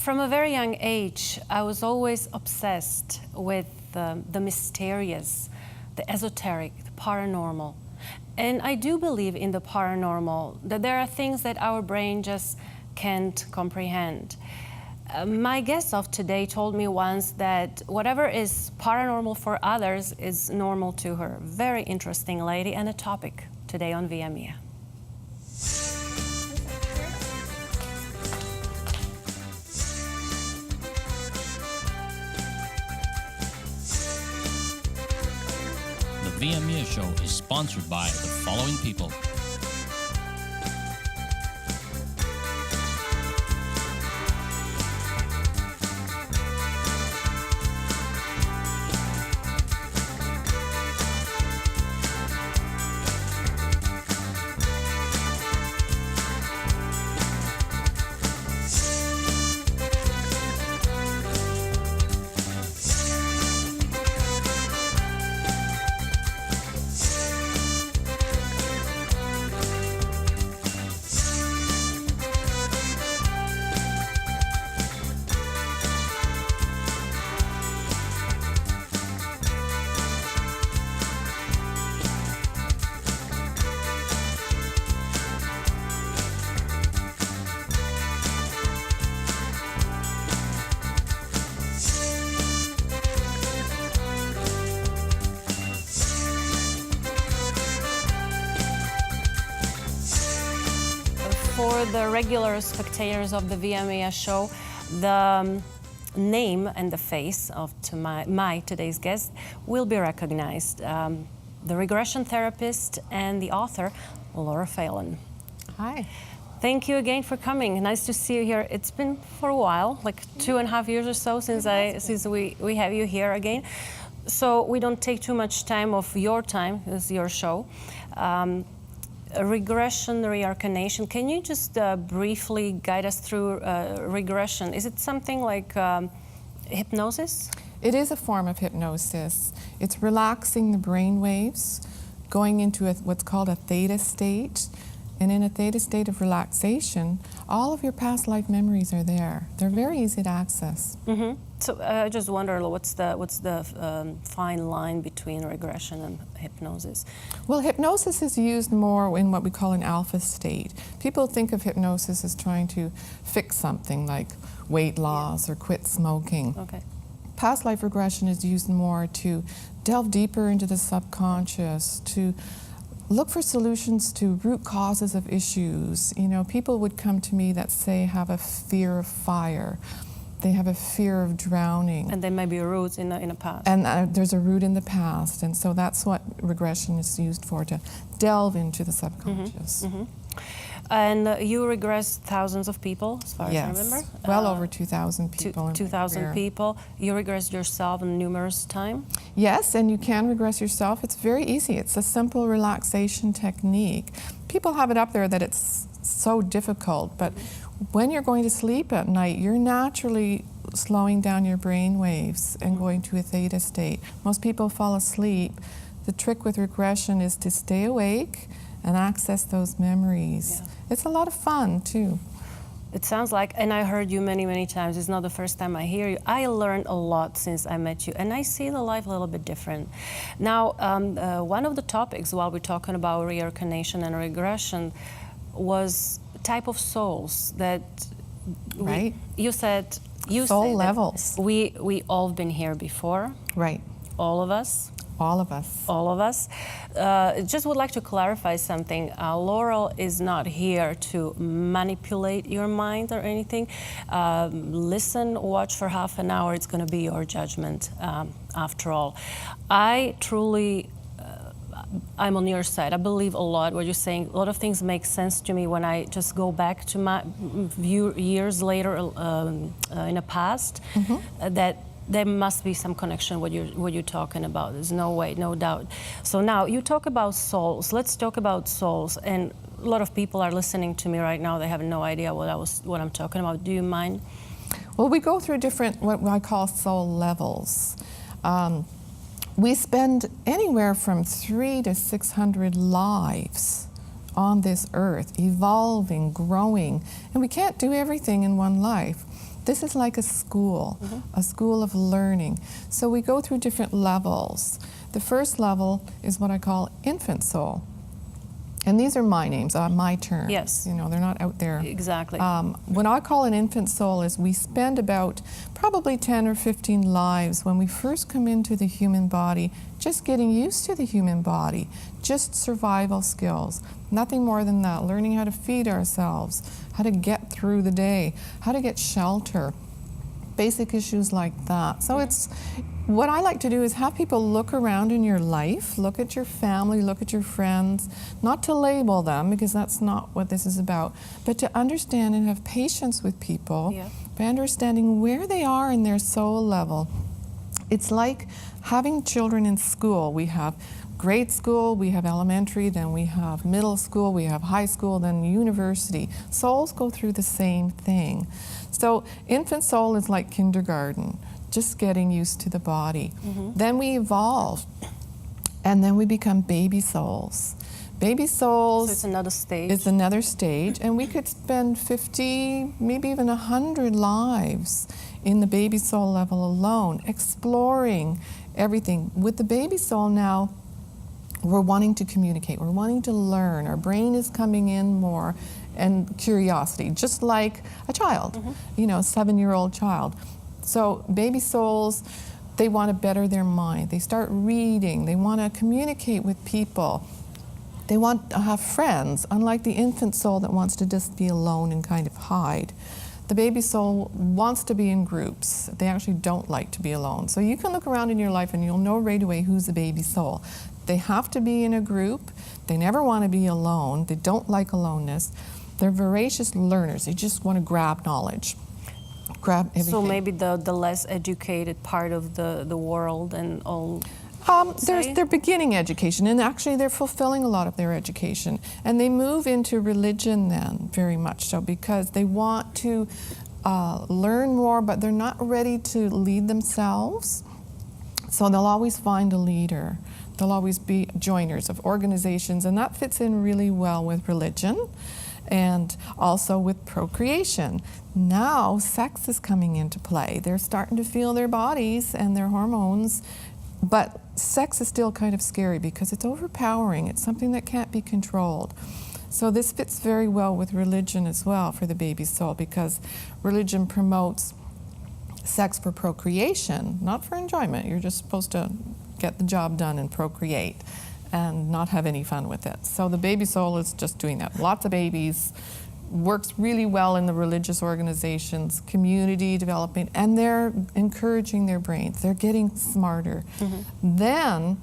From a very young age, I was always obsessed with the mysterious, the esoteric, the paranormal. And I do believe in the paranormal, that there are things that our brain just can't comprehend. My guest of today told me once that whatever is paranormal for others is normal to her. Very interesting lady, and a topic today on VIIA. The VIIA show is sponsored by the following people. For the regular spectators of the VIIA show, the name and the face of my today's guest will be recognized. The regression therapist and the author, LAUREL PHELAN. Hi. Thank you again for coming. Nice to see you here. It's been for a while, like 2.5 years or so since we have you here again. So we don't take too much time of your time. It's your show. Regression, reincarnation. Can you just briefly guide us through regression? Is it something like hypnosis? It is a form of hypnosis. It's relaxing the brain waves, going into what's called a theta state. And in a theta state of relaxation, all of your past life memories are there. They're very easy to access. Mm-hmm. So I just wonder, what's the fine line between regression and hypnosis? Well, hypnosis is used more in what we call an alpha state. People think of hypnosis as trying to fix something like weight loss or quit smoking. Okay. Past life regression is used more to delve deeper into the subconscious, to look for solutions to root causes of issues. You know, people would come to me that say have a fear of fire. They have a fear of drowning. And there may be roots in the past. And there's a root in the past. And so that's what regression is used for, to delve into the subconscious. Mm-hmm. And you regress thousands of people, as far as I remember? Well over 2,000 people. 2,000 people. You regress yourself numerous times? Yes, and you can regress yourself. It's very easy. It's a simple relaxation technique. People have it up there that it's so difficult, but when you're going to sleep at night, you're naturally slowing down your brain waves and going to a theta state. Most people fall asleep. The trick with regression is to stay awake and access those memories. Yeah. It's a lot of fun, too. It sounds like, and I heard you many, many times, it's not the first time I hear you. I learned a lot since I met you, and I see the life a little bit different. Now, one of the topics while we're talking about reincarnation and regression was type of souls that you said soul levels. We all been here before. Right. All of us. All of us. All of us. Just would like to clarify something. Laurel is not here to manipulate your mind or anything. Listen, watch for half an hour. It's going to be your judgment after all. I truly, I'm on your side. I believe a lot what you're saying. A lot of things make sense to me when I just go back to my view years later in the past, that there must be some connection what you're talking about. There's no way, no doubt. So now you talk about souls. Let's talk about souls. And a lot of people are listening to me right now. They have no idea what I'm talking about. Do you mind? Well, we go through different what I call soul levels. We spend anywhere from 300 to 600 lives on this earth, evolving, growing, and we can't do everything in one life. This is like a school of learning. So we go through different levels. The first level is what I call infant soul. And these are my names, my terms. Yes. You know, they're not out there. Exactly. What I call an infant soul is we spend about probably 10 or 15 lives when we first come into the human body, just getting used to the human body, just survival skills, nothing more than that, learning how to feed ourselves, how to get through the day, how to get shelter, basic issues like that. So it's, what I like to do is have people look around in your life, look at your family, look at your friends, not to label them because that's not what this is about, but to understand and have patience with people by understanding where they are in their soul level. It's like having children in school. We have grade school, we have elementary, then we have middle school, we have high school, then university. Souls go through the same thing. So infant soul is like kindergarten, just getting used to the body. Then we evolve, and then we become baby souls. Baby souls So it's another stage. is another stage, and we could spend 50, maybe even 100 lives in the baby soul level alone, exploring everything. With the baby soul now, we're wanting to communicate, we're wanting to learn, our brain is coming in more, and curiosity, just like a child, you know, a 7-year-old child. So baby souls, they want to better their mind. They start reading, they want to communicate with people. They want to have friends, unlike the infant soul that wants to just be alone and kind of hide. The baby soul wants to be in groups. They actually don't like to be alone. So you can look around in your life and you'll know right away who's a baby soul. They have to be in a group. They never want to be alone. They don't like aloneness. They're voracious learners. They just want to grab knowledge, grab everything. So maybe the less educated part of the world and all. There's their beginning education, and actually they're fulfilling a lot of their education. And they move into religion then, very much so, because they want to learn more, but they're not ready to lead themselves. So they'll always find a leader. They'll always be joiners of organizations, and that fits in really well with religion and also with procreation. Now sex is coming into play. They're starting to feel their bodies and their hormones, but sex is still kind of scary because it's overpowering. It's something that can't be controlled. So this fits very well with religion as well for the baby soul, because religion promotes sex for procreation, not for enjoyment. You're just supposed to get the job done and procreate and not have any fun with it. So the baby soul is just doing that. Lots of babies, works really well in the religious organizations, community development, and they're encouraging their brains. They're getting smarter. Then,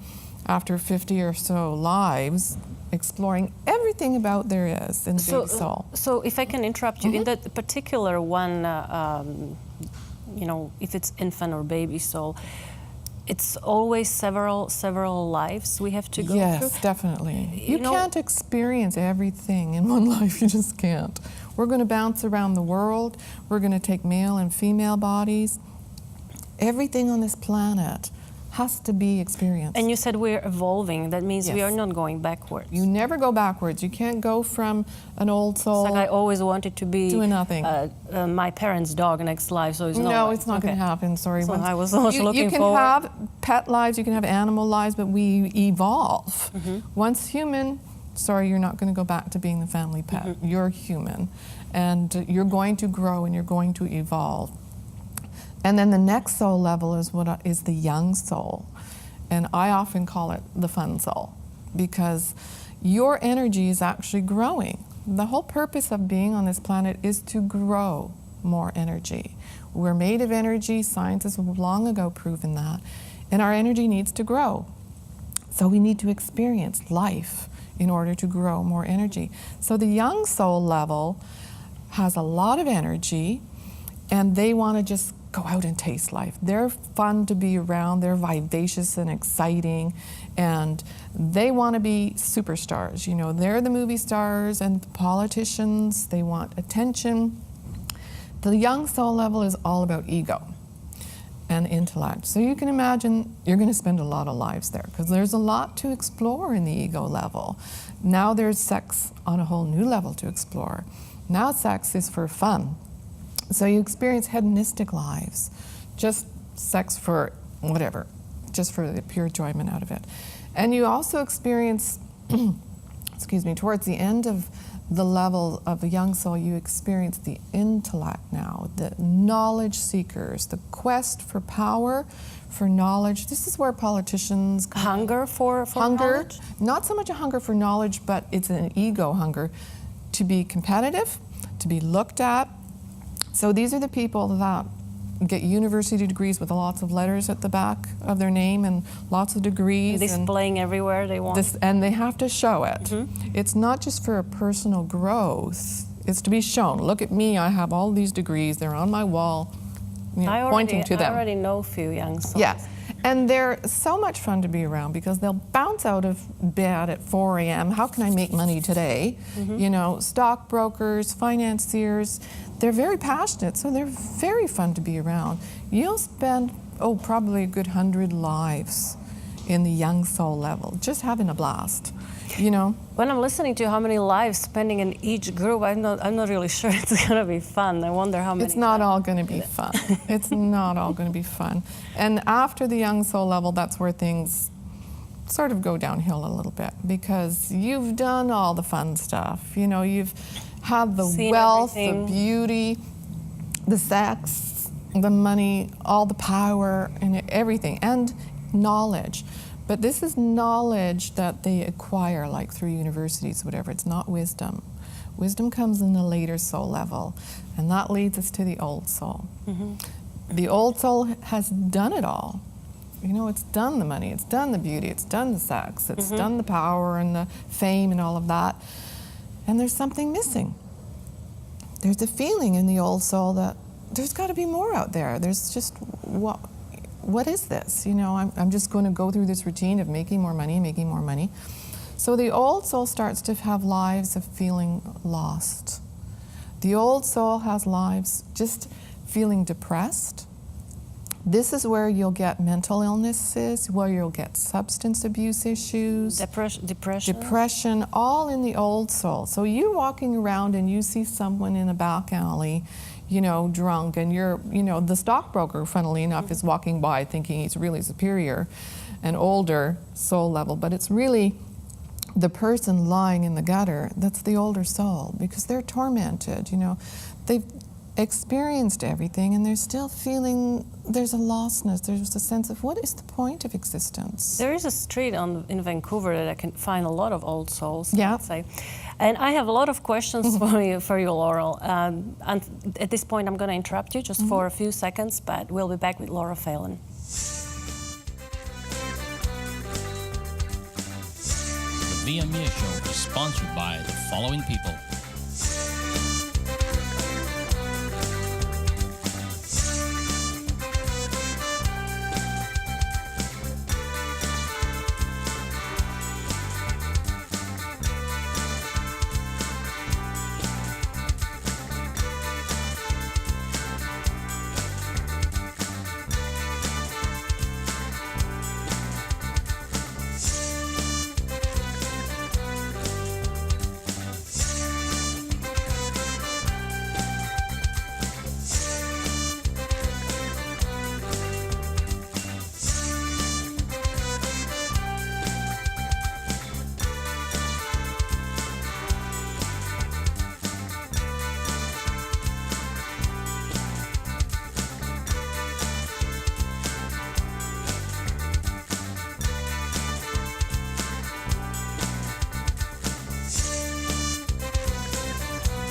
after 50 or so lives, exploring everything about there is in the baby soul. So if I can interrupt you, in that particular one, you know, if it's infant or baby soul, it's always several lives we have to go through? Yes, definitely. You can't experience everything in one life. You just can't. We're going to bounce around the world. We're going to take male and female bodies. Everything on this planet has to be experienced. And you said we're evolving. That means we Yes. are not going backwards. You never go backwards. You can't go from an old soul It's like I always wanted to be to nothing. My parents' dog next life, so it's not. No, it's not going to happen. Sorry. So I was also looking you can forward. have pet lives, you can have animal lives, but we evolve. Once human, sorry, you're not going to go back to being the family pet. You're human, and you're going to grow and you're going to evolve. And then the next soul level is what is the young soul, and I often call it the fun soul, because your energy is actually growing. The whole purpose of being on this planet is to grow more energy. We're made of energy. Science has long ago proven that, and our energy needs to grow. So we need to experience life in order to grow more energy. So the young soul level has a lot of energy, and they want to just go out and taste life. They're fun to be around. They're vivacious and exciting, and they want to be superstars. You know, they're the movie stars and the politicians. They want attention. The young soul level is all about ego and intellect. So you can imagine you're going to spend a lot of lives there, because there's a lot to explore in the ego level. Now there's sex on a whole new level to explore. Now sex is for fun. So you experience hedonistic lives, just sex for whatever, just for the pure enjoyment out of it. And you also experience, excuse me, towards the end of the level of a young soul, you experience the intellect now, the knowledge seekers, the quest for power, for knowledge. This is where politicians Hunger for hunger, knowledge? not so much a hunger for knowledge, but it's an ego hunger to be competitive, to be looked at. So these are the people that get university degrees with lots of letters at the back of their name and lots of degrees. Displaying everywhere they want. And they have to show it. It's not just for a personal growth, it's to be shown. Look at me, I have all these degrees, they're on my wall, you know, pointing to them. I already know a few young souls. Yeah, and they're so much fun to be around because they'll bounce out of bed at 4 a.m. How can I make money today? You know, stockbrokers, financiers, they're very passionate, so they're very fun to be around. You'll spend, probably a good 100 lives in the young soul level, just having a blast, you know. When I'm listening to how many lives spending in each group, I'm not really sure it's going to be fun. I wonder how many. It's not all going to be fun. It's not all going to be fun. And after the young soul level, that's where things sort of go downhill a little bit because you've done all the fun stuff. You know, you've had the Seen wealth, everything. the beauty, the sex, the money, all the power, and everything, and knowledge. But this is knowledge that they acquire, like through universities, whatever. It's not wisdom. Wisdom comes in the later soul level, and that leads us to the old soul. The old soul has done it all. You know, it's done the money, it's done the beauty, it's done the sex, it's done the power and the fame and all of that. And there's something missing. There's a feeling in the old soul that there's got to be more out there. There's just, what is this? You know, I'm just going to go through this routine of making more money. So the old soul starts to have lives of feeling lost. The old soul has lives just feeling depressed. This is where you'll get mental illnesses, where you'll get substance abuse issues. Depression, all in the old soul. So you're walking around and you see someone in a back alley, you know, drunk, and you're, you know, the stockbroker, funnily enough, is walking by thinking he's really superior and older soul level, but it's really the person lying in the gutter that's the older soul because they're tormented, you know. They've experienced everything and they're still feeling there's a lostness, there's a sense of what is the point of existence? There is a street in Vancouver that I can find a lot of old souls, Yeah. I'd say. And I have a lot of questions for you, Laurel. And at this point, I'm going to interrupt you just for a few seconds, but we'll be back with Laurel Phelan. The VIIA show is sponsored by the following people.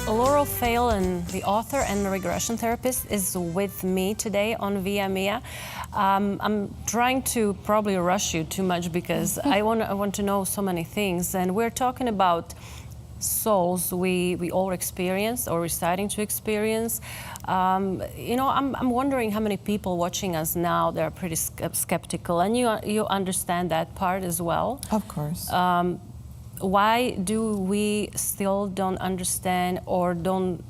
Laurel Phelan, the author and regression therapist, is with me today on VIIA. I'm trying to probably rush you too much because I want to know so many things, and we're talking about souls we all experience or we're starting to experience. You know, I'm wondering how many people watching us now, they're pretty skeptical, and you understand that part as well. Of course. Why do we still don't understand or don't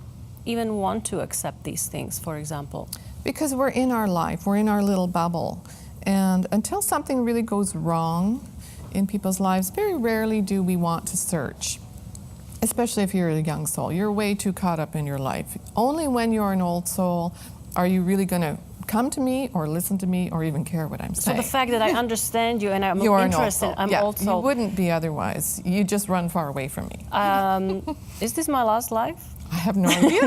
even want to accept these things, for example? Because we're in our life, we're in our little bubble. And until something really goes wrong in people's lives, very rarely do we want to search. especially if you're a young soul. You're way too caught up in your life. Only when you're an old soul are you really going to come to me or listen to me or even care what I'm saying. So the fact that I understand you and I'm You're interested, I'm yeah, old soul. You wouldn't be otherwise. You just run far away from me. Is this my last life? I have no idea.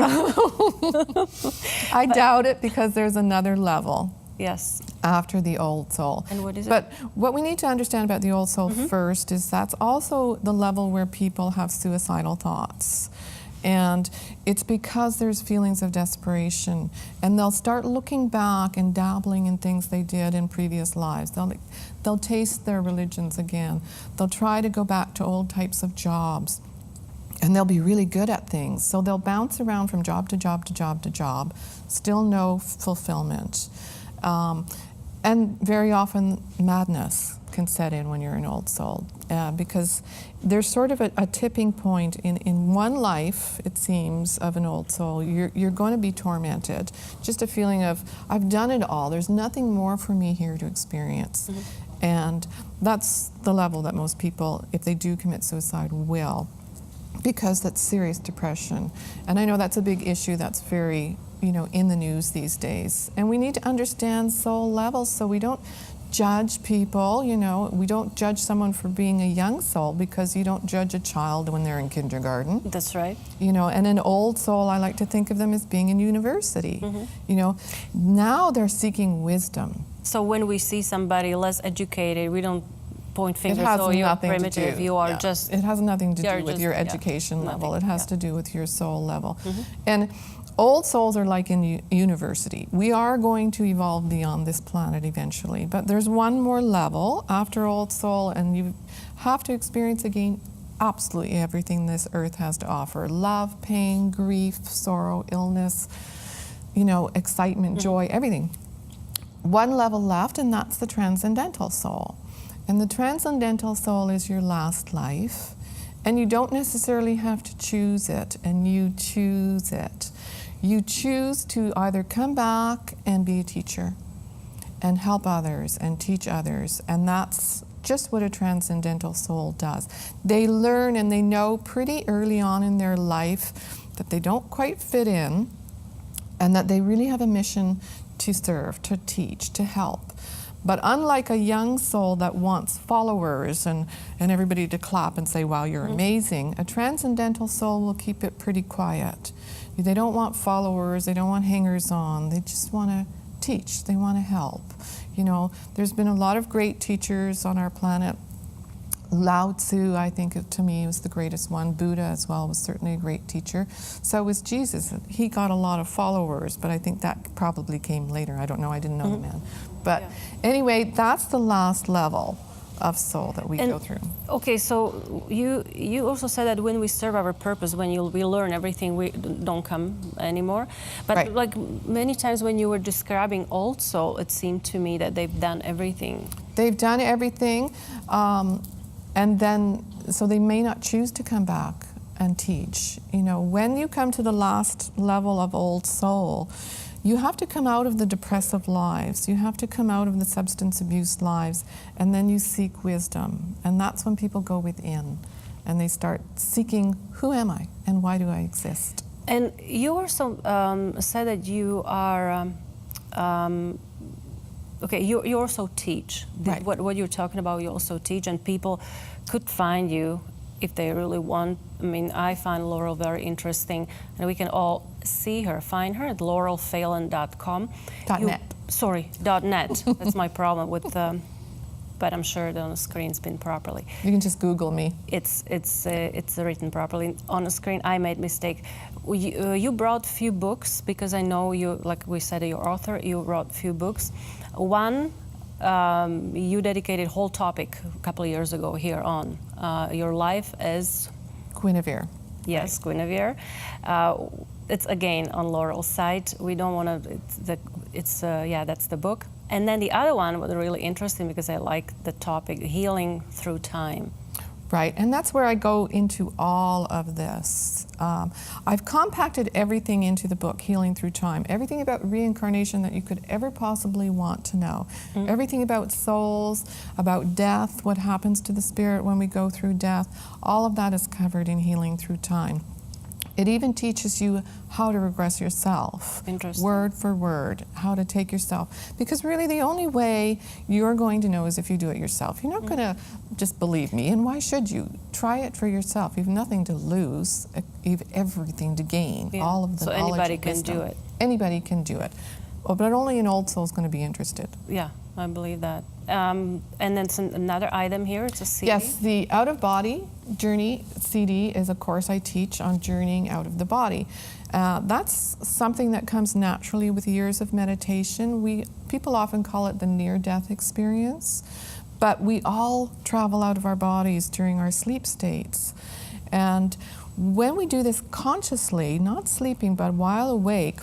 I doubt it, because there's another level. Yes. After the old soul. And what is it? But what we need to understand about the old soul first is that's also the level where people have suicidal thoughts. And it's because there's feelings of desperation, and they'll start looking back and dabbling in things they did in previous lives. They'll taste their religions again. They'll try to go back to old types of jobs, and they'll be really good at things. So they'll bounce around from job to job to job to job, still no fulfillment. And very often madness can set in when you're an old soul, because there's sort of a tipping point in one life, it seems, of an old soul. You're going to be tormented. Just a feeling of, I've done it all. There's nothing more for me here to experience. And that's the level that most people, if they do commit suicide, will, because that's serious depression. And I know that's a big issue that's very, in the news these days. And we need to understand soul levels so we don't judge people, we don't judge someone for being a young soul, because you don't judge a child when they're in kindergarten. That's right. And an old soul, I like to think of them as being in university. Now they're seeking wisdom. So when we see somebody less educated, we don't point fingers, it has oh, you're nothing primitive, to do. you are Yeah. just... It has nothing to you're do with just- your yeah, education level. nothing, It has yeah. to do with your soul level. And old souls are like in university. We are going to evolve beyond this planet eventually, but there's one more level after old soul, and you have to experience again absolutely everything this earth has to offer. Love, pain, grief, sorrow, illness, excitement, joy, everything. One level left, and that's the transcendental soul. And the transcendental soul is your last life, and you don't necessarily have to choose it, and you choose it. You choose to either come back and be a teacher and help others and teach others, and that's just what a transcendental soul does. They learn and they know pretty early on in their life that they don't quite fit in, and that they really have a mission to serve, to teach, to help. But unlike a young soul that wants followers and everybody to clap and say, wow, you're amazing, a transcendental soul will keep it pretty quiet. They don't want followers, they don't want hangers-on, they just want to teach, they want to help. There's been a lot of great teachers on our planet. Lao Tzu, I think, to me, was the greatest one. Buddha as well was certainly a great teacher. So was Jesus. He got a lot of followers, but I think that probably came later. I don't know, I didn't know the man. But anyway, that's the last level of soul that we go through. Okay, so you also said that when we serve our purpose, when we learn everything, we don't come anymore. But like many times when you were describing old soul, it seemed to me that they've done everything. They've done everything, and then, so they may not choose to come back and teach. When you come to the last level of old soul, you have to come out of the depressive lives, you have to come out of the substance abuse lives, and then you seek wisdom. And that's when people go within, and they start seeking, who am I, and why do I exist? And you also said that you are, you also teach. Right. What you're talking about, you also teach, and people could find you if they really want. I mean, I find Laurel very interesting, and we can all find her at laurelphelan.com. .net. Sorry, .net. That's my problem with, but I'm sure that on the screen's been properly. You can just Google me. It's written properly on the screen. I made mistake. You brought few books, because I know you, like we said, you're author. You wrote few books. One, you dedicated whole topic a couple of years ago here on your life as Guinevere. Yes, Guinevere. It's again on Laurel's site. We don't want to. That's the book. And then the other one was really interesting because I like the topic, healing through time. Right, and that's where I go into all of this. I've compacted everything into the book, Healing Through Time. Everything about reincarnation that you could ever possibly want to know. Everything about souls, about death, what happens to the spirit when we go through death. All of that is covered in Healing Through Time. It even teaches you how to regress yourself, word for word, how to take yourself. Because really the only way you're going to know is if you do it yourself. You're not going to just believe me, and why should you? Try it for yourself. You have nothing to lose, you have everything to gain. All of the knowledge, anybody can do it. Anybody can do it. Well, but only an old soul is going to be interested. Yeah, I believe that. And then another item here, it's a CD. Yes, the Out-of-Body Journey CD is a course I teach on journeying out of the body. That's something that comes naturally with years of meditation. People often call it the near-death experience, but we all travel out of our bodies during our sleep states. And when we do this consciously, not sleeping, but while awake,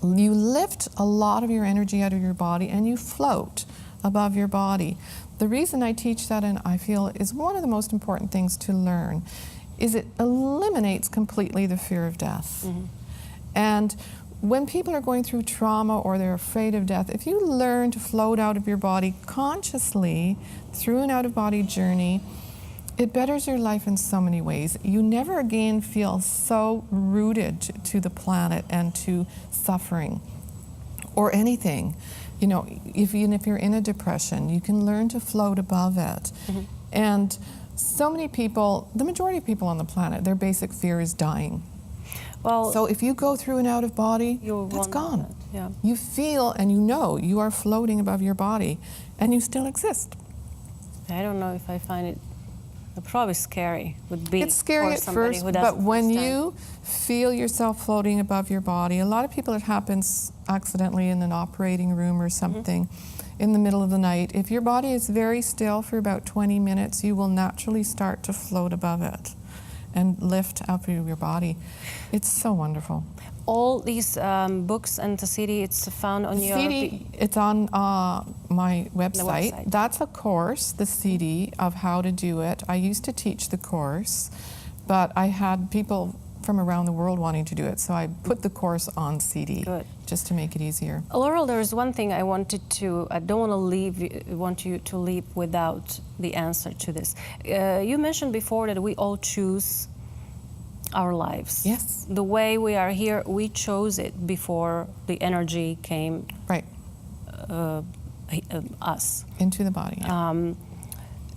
you lift a lot of your energy out of your body and you float above your body. The reason I teach that, and I feel is one of the most important things to learn, is it eliminates completely the fear of death. And when people are going through trauma or they're afraid of death, if you learn to float out of your body consciously through an out-of-body journey, it betters your life in so many ways. You never again feel so rooted to the planet and to suffering or anything. You know, even if you're in a depression, you can learn to float above it. And so many people, the majority of people on the planet, their basic fear is dying. Well, so if you go through an out-of-body, that's gone. Yeah. You feel and you know you are floating above your body and you still exist. I don't know if I find it probably scary. Would be it's scary at first, but when you feel yourself floating above your body, a lot of people it happens accidentally in an operating room or something in the middle of the night. If your body is very still for about 20 minutes, you will naturally start to float above it and lift up your body. It's so wonderful. All these books and the CD, it's found on your... CD, it's on my website. That's a course, the CD, of how to do it. I used to teach the course, but I had people from around the world wanting to do it, so I put the course on CD. Good. Just to make it easier. Laurel, there is one thing I wanted to, I don't want you to leave without the answer to this. You mentioned before that we all choose our lives. Yes. The way we are here, we chose it before the energy came. Right. Us. Into the body. Yeah.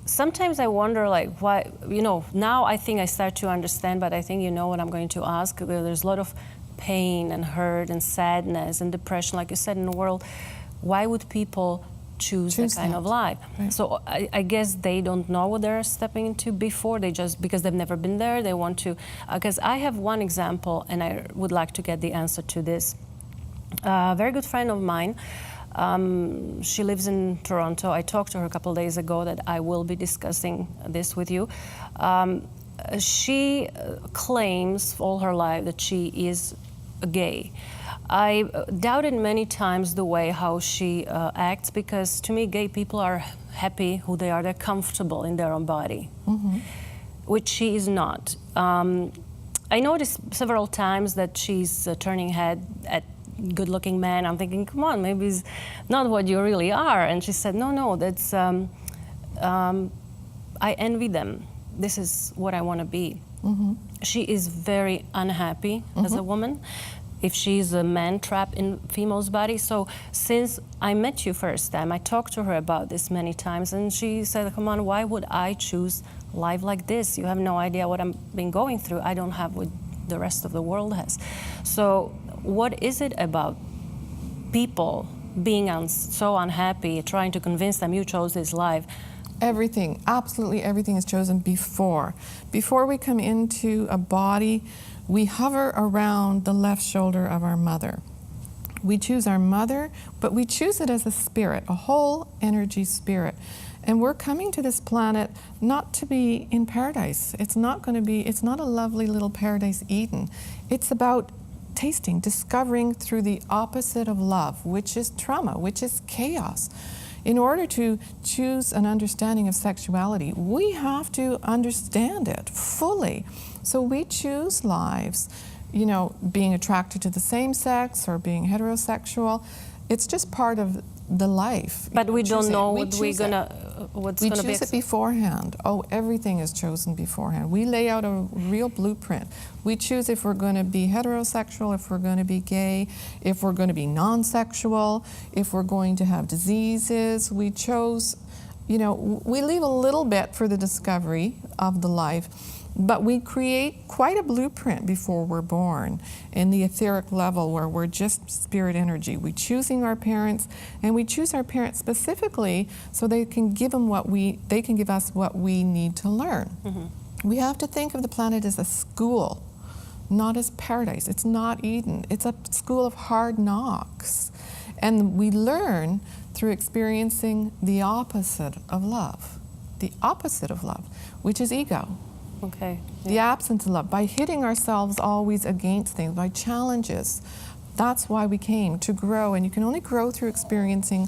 Sometimes I wonder, like, why, you know, now I think I start to understand, but I think you know what I'm going to ask. There's a lot of pain and hurt and sadness and depression, like you said, in the world. Why would people choose that kind of life? Right. So I guess they don't know what they're stepping into before. They just, because they've never been there, they want to. Because I have one example, and I would like to get the answer to this. A very good friend of mine, she lives in Toronto. I talked to her a couple of days ago that I will be discussing this with you. She claims all her life that she is gay. I doubted many times the way how she acts, because to me gay people are happy who they are. They're comfortable in their own body, which she is not. I noticed several times that she's turning head at good-looking men. I'm thinking, come on, maybe it's not what you really are. And she said, no, that's, I envy them. This is what I want to be. She is very unhappy as a woman. If she's a man trapped in female's body. So since I met you first time, I talked to her about this many times, and she said, come on, why would I choose life like this? You have no idea what I've been going through. I don't have what the rest of the world has. So what is it about people being so unhappy, trying to convince them you chose this life? Everything, absolutely everything is chosen before. Before we come into a body, we hover around the left shoulder of our mother. We choose our mother, but we choose it as a spirit, a whole energy spirit. And we're coming to this planet not to be in paradise. It's not a lovely little paradise Eden. It's about tasting, discovering through the opposite of love, which is trauma, which is chaos. in order to choose an understanding of sexuality, we have to understand it fully. So we choose lives, you know, being attracted to the same sex or being heterosexual. It's just part of the life. But we don't know what's we choose it beforehand. Oh, everything is chosen beforehand. We lay out a real blueprint. We choose if we're going to be heterosexual, if we're going to be gay, if we're going to be non-sexual, if we're going to have diseases. We chose, you know, we leave a little bit for the discovery of the life. But we create quite a blueprint before we're born in the etheric level where we're just spirit energy. We're choosing our parents, and we choose our parents specifically so they can give us what we need to learn. Mm-hmm. We have to think of the planet as a school, not as paradise. It's not Eden. It's a school of hard knocks. And we learn through experiencing the opposite of love, which is ego. Okay. Yeah. The absence of love, by hitting ourselves always against things, by challenges. That's why we came, to grow, and you can only grow through experiencing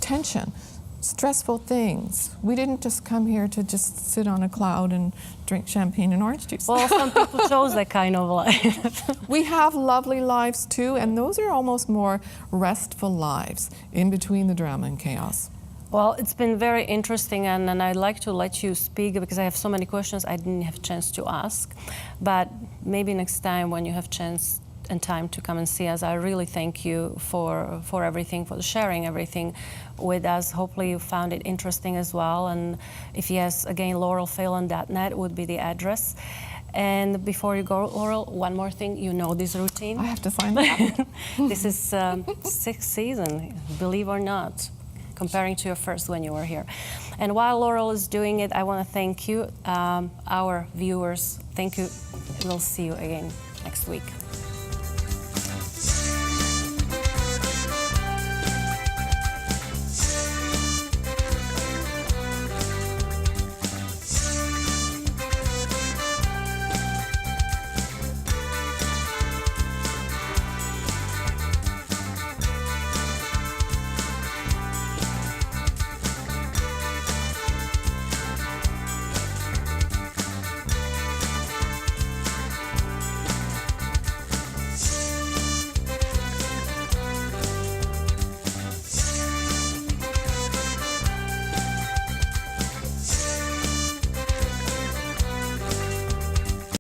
tension, stressful things. We didn't just come here to just sit on a cloud and drink champagne and orange juice. Well, some people chose that kind of life. We have lovely lives too, and those are almost more restful lives in between the drama and chaos. Well, it's been very interesting, and I'd like to let you speak because I have so many questions I didn't have a chance to ask. But maybe next time when you have chance and time to come and see us, I really thank you for everything, for sharing everything with us. Hopefully you found it interesting as well. And if yes, again, laurelphelan.net would be the address. And before you go, Laurel, one more thing, you know this routine. I have to sign that. This is sixth season, believe or not, comparing to your first when you were here. And while Laurel is doing it, I want to thank you, our viewers. Thank you. We'll see you again next week.